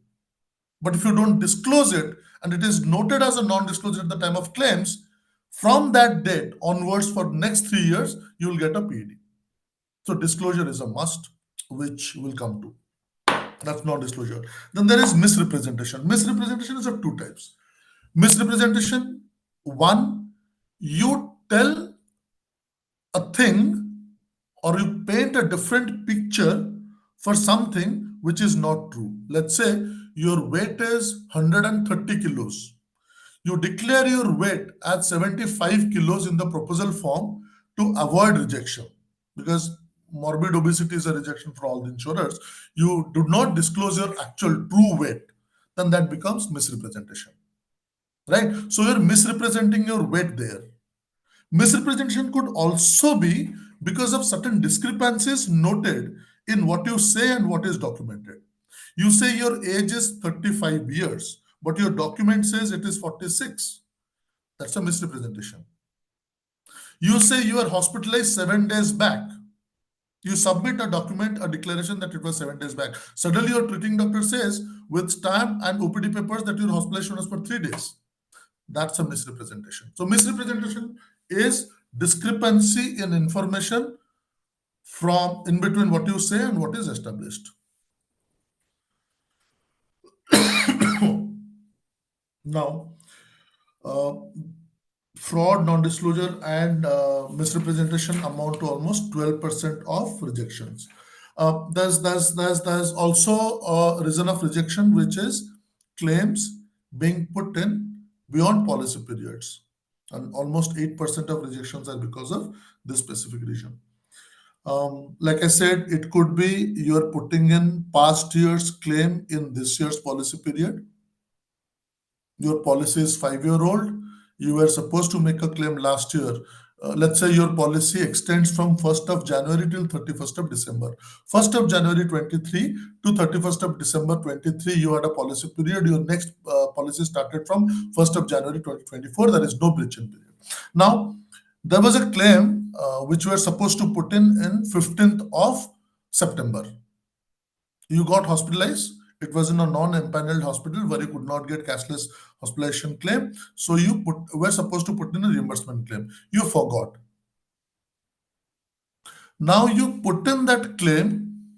Speaker 3: But if you don't disclose it and it is noted as a non-disclosure at the time of claims, from that date onwards for next 3 years, you will get a PED. So disclosure is a must, which we'll come to. That's non-disclosure. Then there is misrepresentation. Misrepresentation is of two types. Misrepresentation, one, you tell a thing or you paint a different picture for something which is not true. Let's say your weight is 130 kilos. You declare your weight at 75 kilos in the proposal form to avoid rejection, because morbid obesity is a rejection for all the insurers. You do not disclose your actual true weight, then that becomes misrepresentation, right? So you're misrepresenting your weight there. Misrepresentation could also be because of certain discrepancies noted in what you say and what is documented. You say your age is 35 years, but your document says it is 46. That's a misrepresentation. You say you are hospitalized 7 days back. You submit a document, a declaration that it was 7 days back. Suddenly your treating doctor says with stamp and OPD papers that your hospitalization was for 3 days. That's a misrepresentation. So misrepresentation is discrepancy in information from in between what you say and what is established. Now, fraud, non-disclosure, and misrepresentation amount to almost 12% of rejections. There's also a reason of rejection, which is claims being put in beyond policy periods, and almost 8% of rejections are because of this specific reason. Like I said, it could be you're putting in past year's claim in this year's policy period. Your policy is 5-year-old. You were supposed to make a claim last year. Let's say your policy extends from 1st of January till 31st of December. 1st of January 23 to 31st of December 23, you had a policy period. Your next policy started from 1st of January 2024. There is no breach in period. Now, there was a claim which you were supposed to put in 15th of September. You got hospitalized. It was in a non-empaneled hospital where you could not get cashless hospitalization claim. So you were supposed to put in a reimbursement claim. You forgot. Now you put in that claim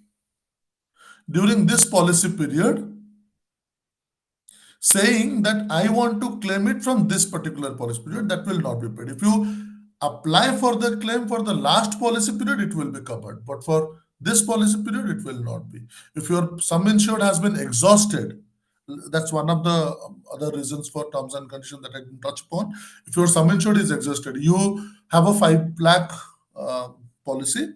Speaker 3: during this policy period, saying that I want to claim it from this particular policy period. That will not be paid. If you apply for the claim for the last policy period, it will be covered. But for this policy period, it will not be. If your sum insured has been exhausted, that's one of the other reasons for terms and conditions that I didn't touch upon. If your sum insured is exhausted, you have a 5 lakh policy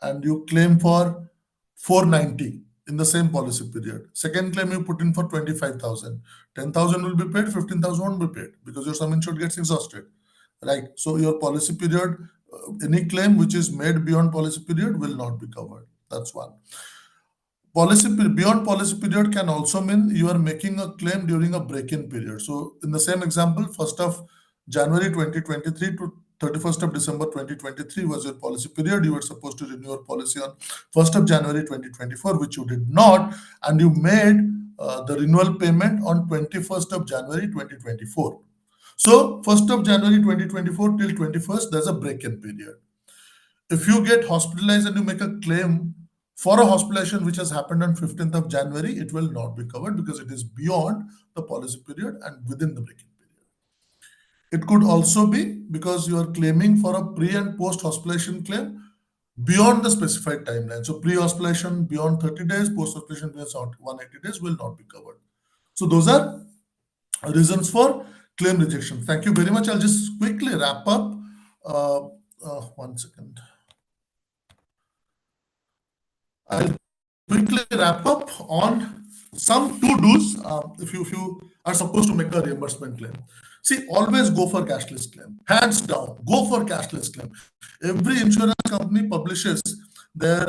Speaker 3: and you claim for 490. in the same policy period. Second claim you put in for 25,000. 10,000 will be paid, 15,000 won't be paid because your sum insured gets exhausted. Right. So your policy period, any claim which is made beyond policy period will not be covered. That's one. Beyond policy period can also mean you are making a claim during a break-in period. So in the same example, 1st of January 2023 to 31st of December 2023 was your policy period. You were supposed to renew your policy on 1st of January 2024, which you did not, and you made the renewal payment on 21st of January 2024. So 1st of January 2024 till 21st, there's a break-in period. If you get hospitalized and you make a claim for a hospitalization which has happened on 15th of January, it will not be covered because it is beyond the policy period and within the break-in period. It could also be because you are claiming for a pre and post hospitalization claim beyond the specified timeline. So pre-hospitalization beyond 30 days, post-hospitalization beyond 180 days will not be covered. So those are reasons for claim rejection. Thank you very much. I'll just quickly wrap up. 1 second. I'll quickly wrap up on some to-dos if you are supposed to make a reimbursement claim. See, always go for cashless claim. Hands down, go for cashless claim. Every insurance company publishes their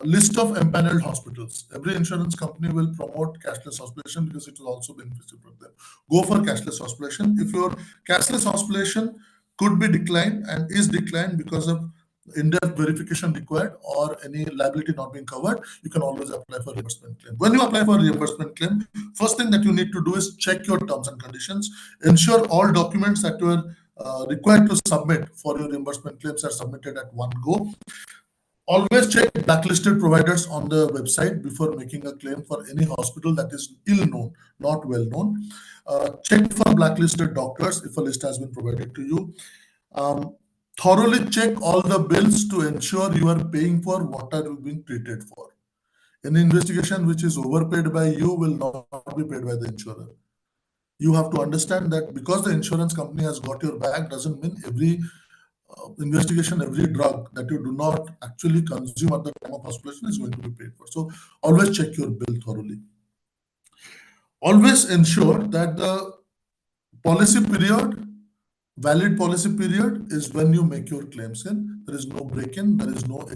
Speaker 3: list of empaneled hospitals. Every insurance company will promote cashless hospitalization because it will also beneficial for them. Go for cashless hospitalization. If your cashless hospitalization could be declined and is declined because of in-depth verification required or any liability not being covered, you can always apply for reimbursement claim. When you apply for reimbursement claim, first thing that you need to do is check your terms and conditions. Ensure all documents that you are required to submit for your reimbursement claims are submitted at one go. Always check blacklisted providers on the website before making a claim for any hospital that is ill-known, not well-known. Check for blacklisted doctors if a list has been provided to you. Thoroughly check all the bills to ensure you are paying for what are you being treated for. Any investigation which is overpaid by you will not be paid by the insurer. You have to understand that because the insurance company has got your back doesn't mean every investigation, every drug that you do not actually consume at the time of hospitalization is going to be paid for. So always check your bill thoroughly. Always ensure that the policy period, valid policy period, is when you make your claims in. There is no break-in. There is no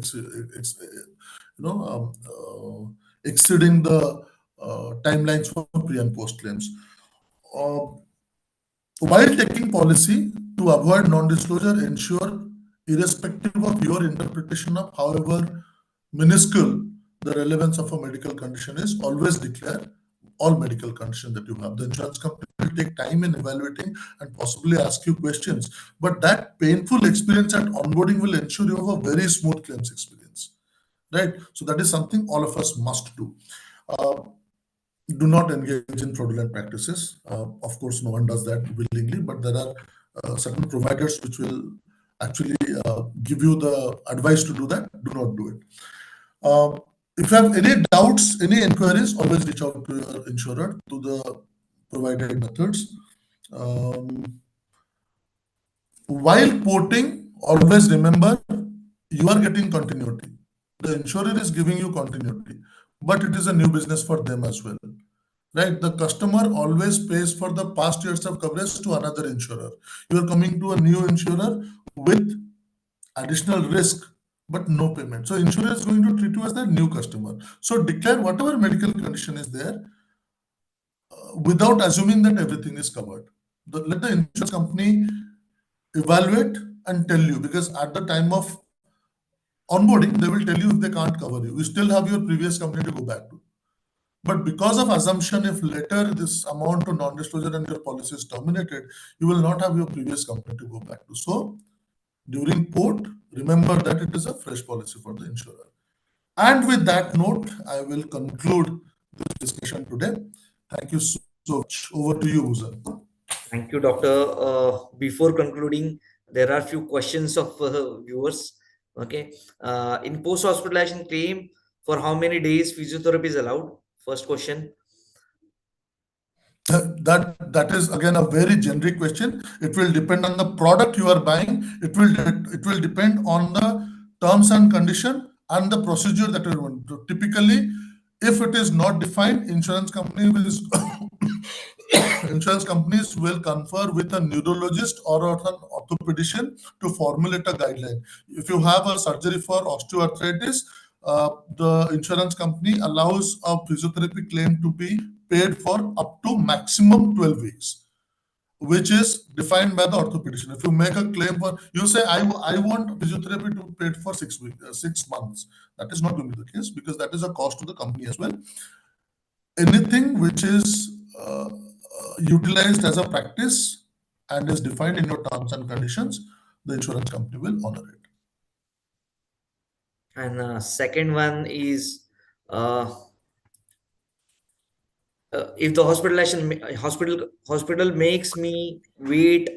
Speaker 3: exceeding the timelines for pre and post claims. While taking policy, to avoid non-disclosure, ensure, irrespective of your interpretation of however minuscule the relevance of a medical condition is, always declare all medical conditions that you have. The insurance company will take time in evaluating and possibly ask you questions, but that painful experience at onboarding will ensure you have a very smooth claims experience, right? So that is something all of us must do. Do not engage in fraudulent practices. Of course, no one does that willingly, but there are certain providers which will actually give you the advice to do that. Do not do it. If you have any doubts, any inquiries, always reach out to your insurer through the provided methods. While porting, always remember you are getting continuity. The insurer is giving you continuity, but it is a new business for them as well, right? The customer always pays for the past years of coverage to another insurer. You are coming to a new insurer with additional risk, but no payment. So insurer is going to treat you as the new customer. So declare whatever medical condition is there without assuming that everything is covered. Let the insurance company evaluate and tell you, because at the time of onboarding, they will tell you if they can't cover you. You still have your previous company to go back to. But because of assumption, if later this amount to non-disclosure and your policy is terminated, you will not have your previous company to go back to. So during port, remember that it is a fresh policy for the insurer. And with that note, I will conclude this discussion today. Thank you so much. Over to you, Bhushan.
Speaker 2: Thank you, Doctor. Before concluding, there are a few questions of viewers. Okay. In post-hospitalization claim, for how many days physiotherapy is allowed? First question.
Speaker 3: That is again a very generic question. It will depend on the product you are buying. It will depend on the terms and condition and the procedure that we want. Typically, if it is not defined, insurance companies will confer with a neurologist or an orthopedician to formulate a guideline. If you have a surgery for osteoarthritis, the insurance company allows a physiotherapy claim to be paid for up to maximum 12 weeks, which is defined by the orthopedician. If you make a claim for, you say, I want physiotherapy to be paid for 6 weeks, 6 months. That is not going to be the case because that is a cost to the company as well. Anything which is utilized as a practice and is defined in your terms and conditions, the insurance company will honor it.
Speaker 2: And second one is, uh, if the hospital makes me wait,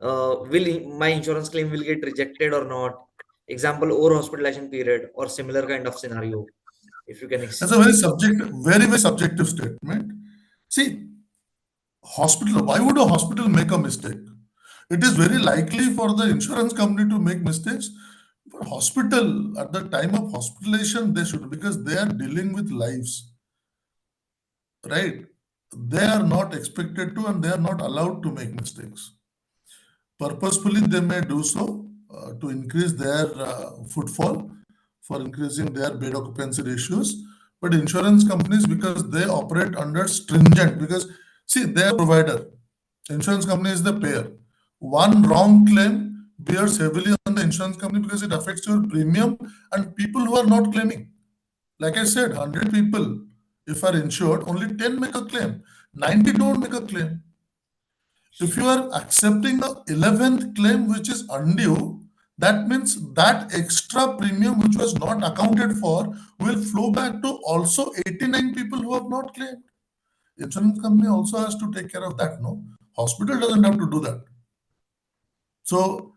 Speaker 2: my insurance claim will get rejected or not? Example, over hospitalization period or similar kind of scenario. If you can
Speaker 3: That's a very subjective statement. See, why would a hospital make a mistake? It is very likely for the insurance company to make mistakes. But hospital, at the time of hospitalization, they should, because they are dealing with lives, right? They are not expected to and they are not allowed to make mistakes. Purposefully, they may do so to increase their footfall, for increasing their bed occupancy ratios. But insurance companies, because they operate under stringent, because see, they are provider, insurance company is the payer. One wrong claim bears heavily on the insurance company because it affects your premium and people who are not claiming. Like I said, 100 people, if are insured, only 10 make a claim, 90 don't make a claim. If you are accepting the 11th claim which is undue, that means that extra premium which was not accounted for will flow back to also 89 people who have not claimed. Insurance company also has to take care of that, no? Hospital doesn't have to do that. So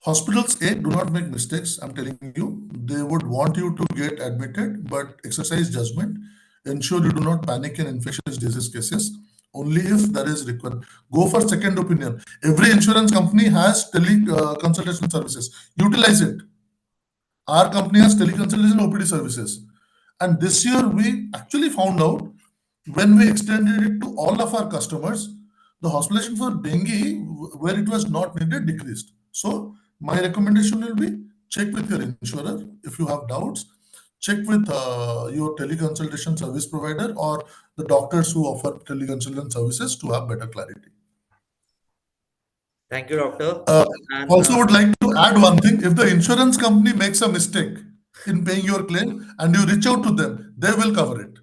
Speaker 3: hospitals, A, do not make mistakes. I'm telling you, they would want you to get admitted, but exercise judgment. Ensure you do not panic in infectious disease cases. Only if there is required. Go for second opinion. Every insurance company has tele consultation services. Utilize it. Our company has teleconsultation OPD services. And this year we actually found out when we extended it to all of our customers, the hospitalization for dengue, where it was not needed, decreased. So my recommendation will be check with your insurer if you have doubts. Check with your teleconsultation service provider or the doctors who offer teleconsultation services to have better clarity.
Speaker 2: Thank you, doctor.
Speaker 3: Uh,
Speaker 2: And
Speaker 3: Also, would like to add one thing. If the insurance company makes a mistake in paying your claim and you reach out to them, they will cover it.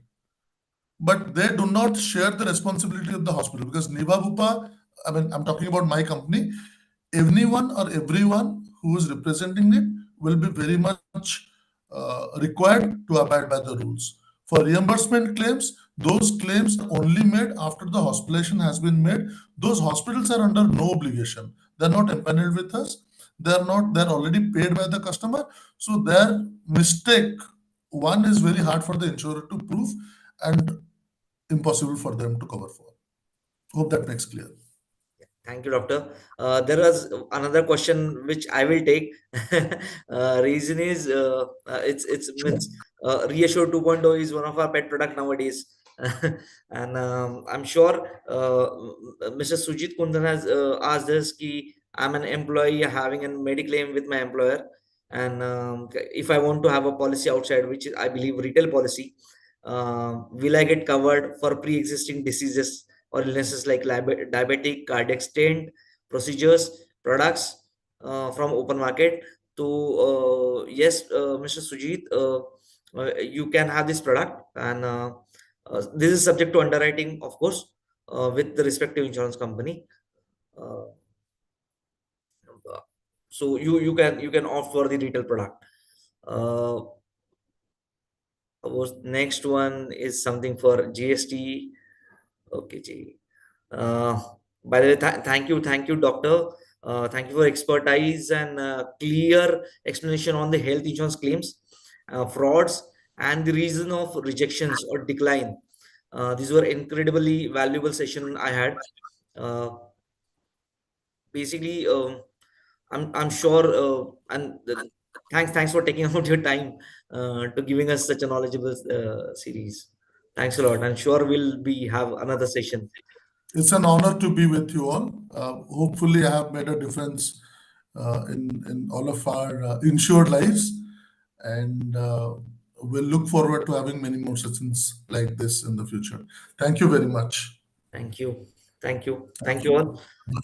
Speaker 3: But they do not share the responsibility of the hospital because Niva Bupa, I mean, I'm talking about my company, anyone or everyone who is representing it will be very much required to abide by the rules. For reimbursement claims, those claims are only made after the hospitalization has been made. Those hospitals are under no obligation. They're not empaneled with us. They're already paid by the customer. So their mistake, one, is very hard for the insurer to prove and impossible for them to cover for. Hope that makes clear.
Speaker 2: thank you, doctor. There was another question which I will take. Reason is, it's
Speaker 3: Sure.
Speaker 2: means Reassure 2.0 is one of our pet product nowadays, and I'm sure Mr. Sujit Kundan has asked us ki I'm an employee having a mediclaim with my employer, and if I want to have a policy outside, which is I believe retail policy, will I get covered for pre-existing diseases or illnesses like diabetic, cardiac stent, procedures, products from open market? To yes, Mr. Sujit, you can have this product, and this is subject to underwriting, of course, with the respective insurance company. Uh, so you can opt for the retail product. Uh, Next one is something for GST. Okay, G. Uh, by the way, thank you, doctor. Thank you for expertise and clear explanation on the health insurance claims, frauds, and the reason of rejections or decline. These were incredibly valuable session I had. Uh, Basically, I'm sure, and Thanks for taking out your time to giving us such a knowledgeable series. Thanks a lot. I'm sure we'll be have another session.
Speaker 3: It's an honor to be with you all. Hopefully, I have made a difference in all of our insured lives, and we'll look forward to having many more sessions like this in the future. Thank you very much.
Speaker 2: Thank you. Thank you.
Speaker 3: Thank
Speaker 2: Thank you all.
Speaker 3: you.